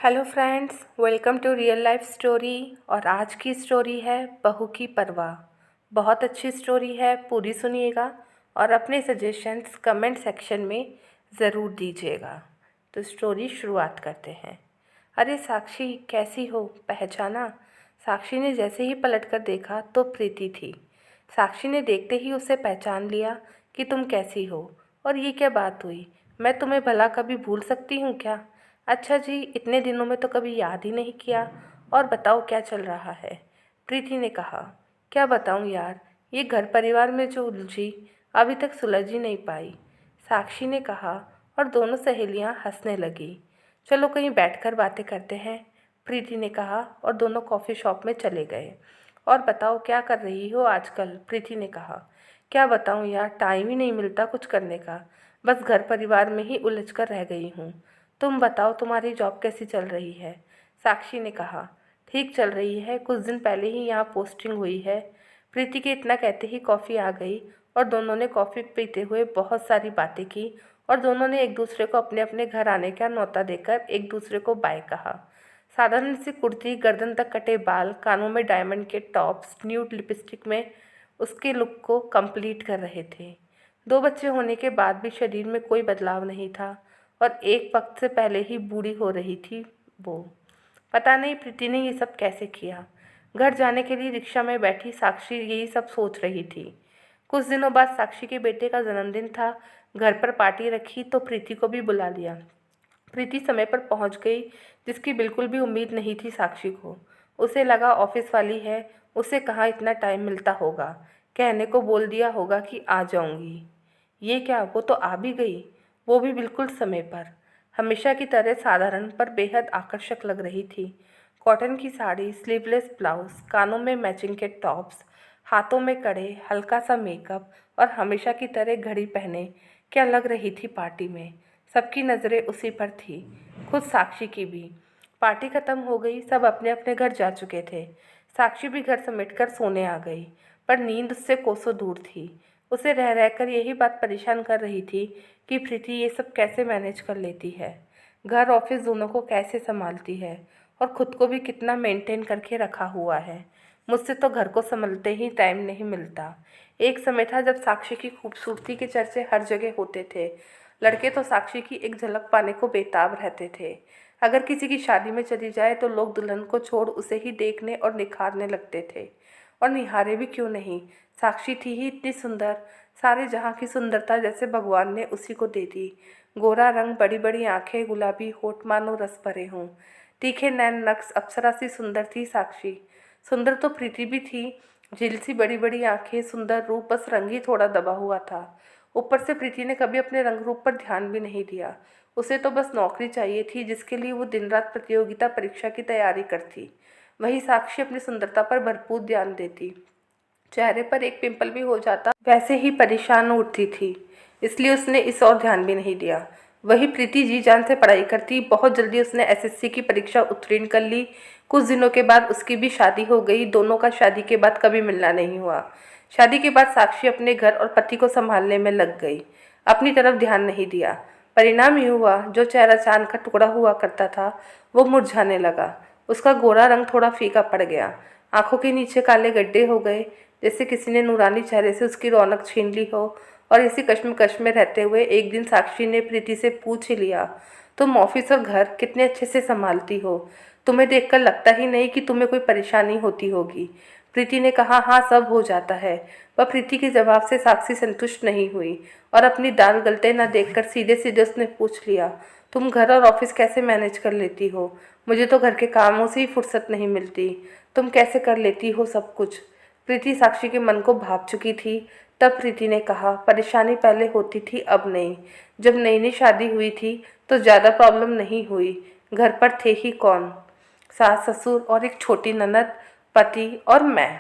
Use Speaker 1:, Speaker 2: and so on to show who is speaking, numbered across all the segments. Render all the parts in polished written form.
Speaker 1: Hello friends, welcome to real life story. और आज की स्टोरी है बहू की परवाह। बहुत अच्छी स्टोरी है, पूरी सुनिएगा और अपने सजेशंस कमेंट सेक्शन में ज़रूर दीजिएगा। तो स्टोरी शुरुआत करते हैं। अरे साक्षी, कैसी हो, पहचाना? साक्षी ने जैसे ही पलटकर देखा तो प्रीति थी। साक्षी ने देखते ही उसे पहचान लिया कि तुम कैसी हो और ये क्या बात हुई। मैं तुम्हें भला कभी भूल सकती हूँ क्या? अच्छा जी, इतने दिनों में तो कभी याद ही नहीं किया। और बताओ क्या चल रहा है? प्रीति ने कहा। क्या बताऊँ यार, ये घर परिवार में जो उलझी अभी तक सुलझ ही नहीं पाई, साक्षी ने कहा। और दोनों सहेलियां हंसने लगी। चलो कहीं बैठकर बातें करते हैं, प्रीति ने कहा और दोनों कॉफ़ी शॉप में चले गए। और बताओ क्या कर रही हो आजकल, प्रीति ने कहा। क्या बताऊँ यार, टाइम ही नहीं मिलता कुछ करने का। बस घर परिवार में ही उलझ कर रह गई हूँ। तुम बताओ, तुम्हारी जॉब कैसी चल रही है? साक्षी ने कहा। ठीक चल रही है, कुछ दिन पहले ही यहाँ पोस्टिंग हुई है। प्रीति के इतना कहते ही कॉफ़ी आ गई और दोनों ने कॉफ़ी पीते हुए बहुत सारी बातें की। और दोनों ने एक दूसरे को अपने अपने घर आने का न्योता देकर एक दूसरे को बाय कहा। साधारण सी कुर्ती, गर्दन तक कटे बाल, कानों में डायमंड के टॉप्स, न्यूड लिपस्टिक में उसके लुक को कंप्लीट कर रहे थे। 2 बच्चे होने के बाद भी शरीर में कोई बदलाव नहीं था और एक वक्त से पहले ही बूढ़ी हो रही थी वो। पता नहीं प्रीति ने ये सब कैसे किया। घर जाने के लिए रिक्शा में बैठी साक्षी यही सब सोच रही थी। कुछ दिनों बाद साक्षी के बेटे का जन्मदिन था। घर पर पार्टी रखी तो प्रीति को भी बुला लिया। प्रीति समय पर पहुंच गई, जिसकी बिल्कुल भी उम्मीद नहीं थी साक्षी को। उसे लगा ऑफिस वाली है, उसे कहाँ इतना टाइम मिलता होगा। कहने को बोल दिया होगा कि आ जाऊंगी। ये क्या, वो तो आ भी गई, वो भी बिल्कुल समय पर। हमेशा की तरह साधारण पर बेहद आकर्षक लग रही थी। कॉटन की साड़ी, स्लीवलेस ब्लाउज, कानों में मैचिंग के टॉप्स, हाथों में कड़े, हल्का सा मेकअप और हमेशा की तरह घड़ी पहने क्या लग रही थी पार्टी में। सबकी नज़रें उसी पर थी, खुद साक्षी की भी। पार्टी खत्म हो गई, सब अपने अपने घर जा चुके थे। साक्षी भी घर समेटकर सोने आ गई, पर नींद उससे कोसों दूर थी। उसे रह रहकर यही बात परेशान कर रही थी कि प्रीति ये सब कैसे मैनेज कर लेती है, घर ऑफिस दोनों को कैसे संभालती है और खुद को भी कितना मेंटेन करके रखा हुआ है। मुझसे तो घर को संभलते ही टाइम नहीं मिलता। एक समय था जब साक्षी की खूबसूरती के चर्चे हर जगह होते थे। लड़के तो साक्षी की एक झलक पाने को बेताब रहते थे। अगर किसी की शादी में चली जाए तो लोग दुल्हन को छोड़ उसे ही देखने और निखारने लगते थे। और निहारे भी क्यों नहीं, साक्षी थी ही इतनी सुंदर। सारे जहाँ की सुंदरता जैसे भगवान ने उसी को दे दी। गोरा रंग, बड़ी बड़ी आंखें, गुलाबी होठ मानो रस भरे हों, तीखे नैन नक्श, अप्सरा सी सुंदर थी साक्षी। सुंदर तो प्रीति भी थी। झील सी बड़ी बड़ी आंखें, सुंदर रूप, बस रंग ही थोड़ा दबा हुआ था। ऊपर से प्रीति ने कभी अपने रंग रूप पर ध्यान भी नहीं दिया। उसे तो बस नौकरी चाहिए थी, जिसके लिए वो दिन रात प्रतियोगिता परीक्षा की तैयारी करती। वही साक्षी अपनी सुंदरता पर भरपूर ध्यान देती। चेहरे पर एक पिंपल भी हो जाता वैसे ही परेशान उठती थी, इसलिए उसने इस और ध्यान भी नहीं दिया। वही प्रीति जी जान से पढ़ाई करती। बहुत जल्दी उसने एसएससी की परीक्षा उत्तीर्ण कर ली। कुछ दिनों के बाद उसकी भी शादी हो गई। दोनों का शादी के बाद कभी मिलना नहीं हुआ। शादी के बाद साक्षी अपने घर और पति को संभालने में लग गई, अपनी तरफ ध्यान नहीं दिया। परिणाम ये हुआ, जो चेहरा चांद का टुकड़ा हुआ करता था वो मुरझाने लगा। उसका गोरा रंग थोड़ा फीका पड़ गया, आंखों के नीचे काले गड्ढे हो गए, जैसे किसी ने नूरानी चेहरे से उसकी रौनक छीन ली हो। और इसी कश्मकश में रहते हुए एक दिन साक्षी ने प्रीति से पूछ ही लिया, तुम ऑफिस और घर कितने अच्छे से संभालती हो, तुम्हें देखकर लगता ही नहीं कि तुम्हें कोई परेशानी होती होगी। प्रीति ने कहा, हाँ सब हो जाता है। वह प्रीति के जवाब से साक्षी संतुष्ट नहीं हुई और अपनी दाल गलते न देखकर सीधे सीधे उसने पूछ लिया, तुम घर और ऑफिस कैसे मैनेज कर लेती हो? मुझे तो घर के कामों से ही फुर्सत नहीं मिलती, तुम कैसे कर लेती हो सब कुछ? प्रीति साक्षी के मन को भाप चुकी थी। तब प्रीति ने कहा, परेशानी पहले होती थी, अब नहीं। जब नई नई शादी हुई थी तो ज़्यादा प्रॉब्लम नहीं हुई। घर पर थे ही कौन? सास ससुर और एक छोटी ननद, पति और मैं।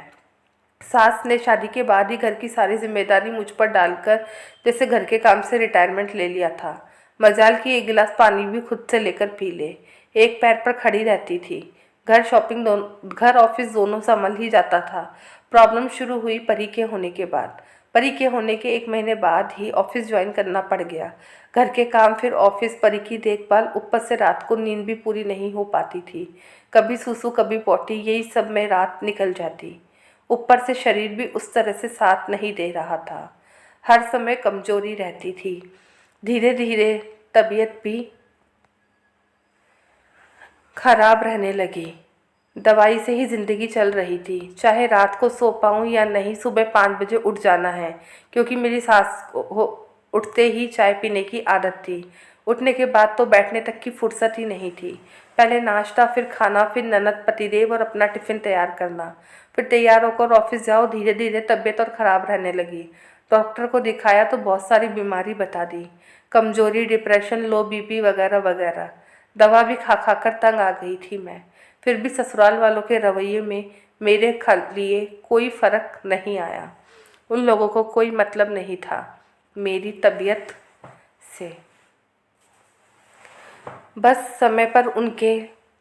Speaker 1: सास ने शादी के बाद ही घर की सारी जिम्मेदारी मुझ पर डालकर जैसे घर के काम से रिटायरमेंट ले लिया था। मजाल की एक गिलास पानी भी खुद से लेकर पी ले, एक पैर पर खड़ी रहती थी। घर ऑफिस दोनों संभल ही जाता था। प्रॉब्लम शुरू हुई परी के होने के बाद। परी के होने के 1 महीने बाद ही ऑफिस ज्वाइन करना पड़ गया। घर के काम, फिर ऑफिस, परी की देखभाल, ऊपर से रात को नींद भी पूरी नहीं हो पाती थी। कभी सूसू कभी पॉटी, यही सब में रात निकल जाती। ऊपर से शरीर भी उस तरह से साथ नहीं दे रहा था, हर समय कमजोरी रहती थी। धीरे धीरे तबीयत भी खराब रहने लगी। दवाई से ही ज़िंदगी चल रही थी। चाहे रात को सो पाऊँ या नहीं, सुबह 5 बजे उठ जाना है, क्योंकि मेरी सास को उठते ही चाय पीने की आदत थी। उठने के बाद तो बैठने तक की फुर्सत ही नहीं थी। पहले नाश्ता, फिर खाना, फिर ननद, पतिदेव और अपना टिफ़िन तैयार करना, फिर तैयार होकर ऑफिस जाओ। धीरे धीरे तबीयत और ख़राब रहने लगी। डॉक्टर को दिखाया तो बहुत सारी बीमारी बता दी, कमजोरी, डिप्रेशन, लो बीपी वगैरह वगैरह। दवा भी खा खा कर तंग आ गई थी मैं। फिर भी ससुराल वालों के रवैये में मेरे लिए कोई फ़र्क नहीं आया। उन लोगों को कोई मतलब नहीं था मेरी तबीयत से। बस समय पर उनके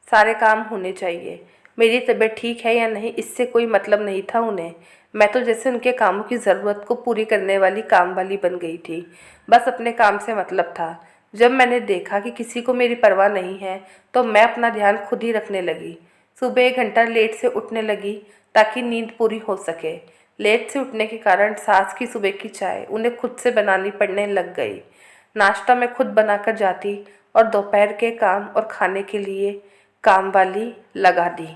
Speaker 1: सारे काम होने चाहिए। मेरी तबीयत ठीक है या नहीं, इससे कोई मतलब नहीं था उन्हें। मैं तो जैसे उनके कामों की ज़रूरत को पूरी करने वाली काम वाली बन गई थी। बस अपने काम से मतलब था। जब मैंने देखा कि किसी को मेरी परवाह नहीं है, तो मैं अपना ध्यान खुद ही रखने लगी। सुबह 1 घंटा लेट से उठने लगी ताकि नींद पूरी हो सके। लेट से उठने के कारण सास की सुबह की चाय उन्हें खुद से बनानी पड़ने लग गई। नाश्ता मैं खुद बनाकर जाती और दोपहर के काम और खाने के लिए काम वाली लगा दी।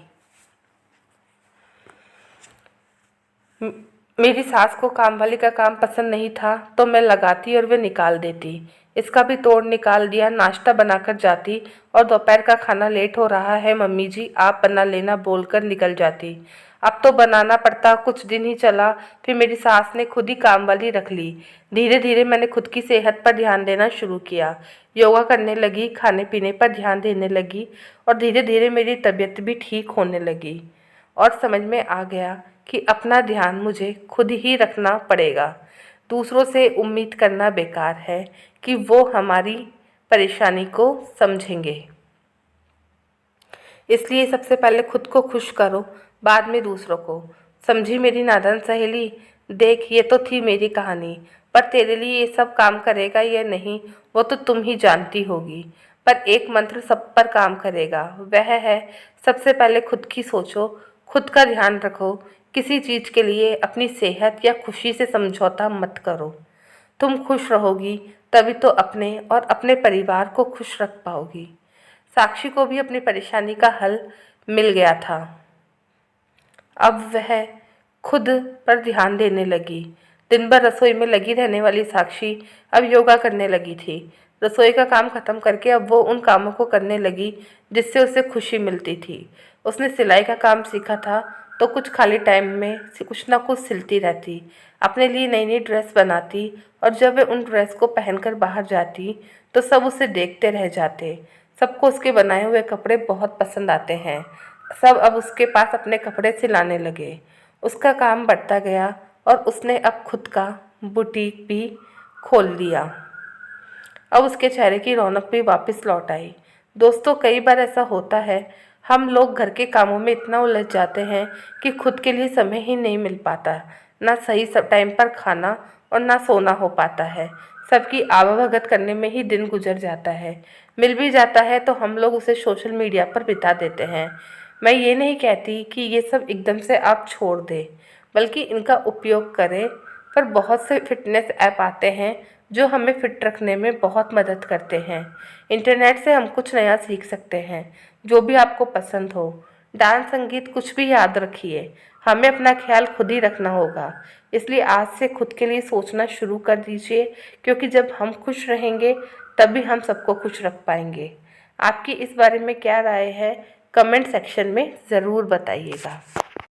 Speaker 1: मेरी सास को काम वाली का काम पसंद नहीं था, तो मैं लगाती और वे निकाल देती। इसका भी तोड़ निकाल दिया। नाश्ता बनाकर जाती और दोपहर का खाना लेट हो रहा है मम्मी जी, आप बना लेना बोलकर निकल जाती। अब तो बनाना पड़ता। कुछ दिन ही चला, फिर मेरी सास ने खुद ही काम वाली रख ली। धीरे धीरे मैंने खुद की सेहत पर ध्यान देना शुरू किया। योगा करने लगी, खाने पीने पर ध्यान देने लगी और धीरे धीरे मेरी तबीयत भी ठीक होने लगी। और समझ में आ गया कि अपना ध्यान मुझे खुद ही रखना पड़ेगा। दूसरों से उम्मीद करना बेकार है कि वो हमारी परेशानी को समझेंगे। इसलिए सबसे पहले खुद को खुश करो, बाद में दूसरों को। समझी मेरी नादान सहेली? देख, ये तो थी मेरी कहानी, पर तेरे लिए ये सब काम करेगा या नहीं वो तो तुम ही जानती होगी। पर एक मंत्र सब पर काम करेगा, वह है सबसे पहले खुद की सोचो, खुद का ध्यान रखो। किसी चीज़ के लिए अपनी सेहत या खुशी से समझौता मत करो। तुम खुश रहोगी तभी तो अपने और अपने परिवार को खुश रख पाओगी। साक्षी को भी अपनी परेशानी का हल मिल गया था। अब वह खुद पर ध्यान देने लगी। दिन भर रसोई में लगी रहने वाली साक्षी अब योगा करने लगी थी। रसोई का काम खत्म करके अब वो उन कामों को करने लगी जिससे उसे खुशी मिलती थी। उसने सिलाई का काम सीखा था, तो कुछ खाली टाइम में कुछ ना कुछ सिलती रहती, अपने लिए नई नई ड्रेस बनाती और जब वह उन ड्रेस को पहनकर बाहर जाती तो सब उसे देखते रह जाते। सबको उसके बनाए हुए कपड़े बहुत पसंद आते हैं। सब अब उसके पास अपने कपड़े सिलाने लगे। उसका काम बढ़ता गया और उसने अब खुद का बुटीक भी खोल लिया। अब उसके चेहरे की रौनक भी वापस लौट आई। दोस्तों, कई बार ऐसा होता है, हम लोग घर के कामों में इतना उलझ जाते हैं कि खुद के लिए समय ही नहीं मिल पाता। ना सही टाइम पर खाना और ना सोना हो पाता है। सबकी आवभगत करने में ही दिन गुजर जाता है। मिल भी जाता है तो हम लोग उसे सोशल मीडिया पर बिता देते हैं। मैं ये नहीं कहती कि ये सब एकदम से आप छोड़ दें, बल्कि इनका उपयोग करें। पर बहुत से फिटनेस ऐप आते हैं जो हमें फिट रखने में बहुत मदद करते हैं। इंटरनेट से हम कुछ नया सीख सकते हैं, जो भी आपको पसंद हो। डांस, संगीत, कुछ भी याद रखिए, हमें अपना ख्याल खुद ही रखना होगा। इसलिए आज से खुद के लिए सोचना शुरू कर दीजिए, क्योंकि जब हम खुश रहेंगे तभी हम सबको खुश रख पाएंगे। आपकी इस बारे में क्या राय है? कमेंट सेक्शन में ज़रूर बताइएगा।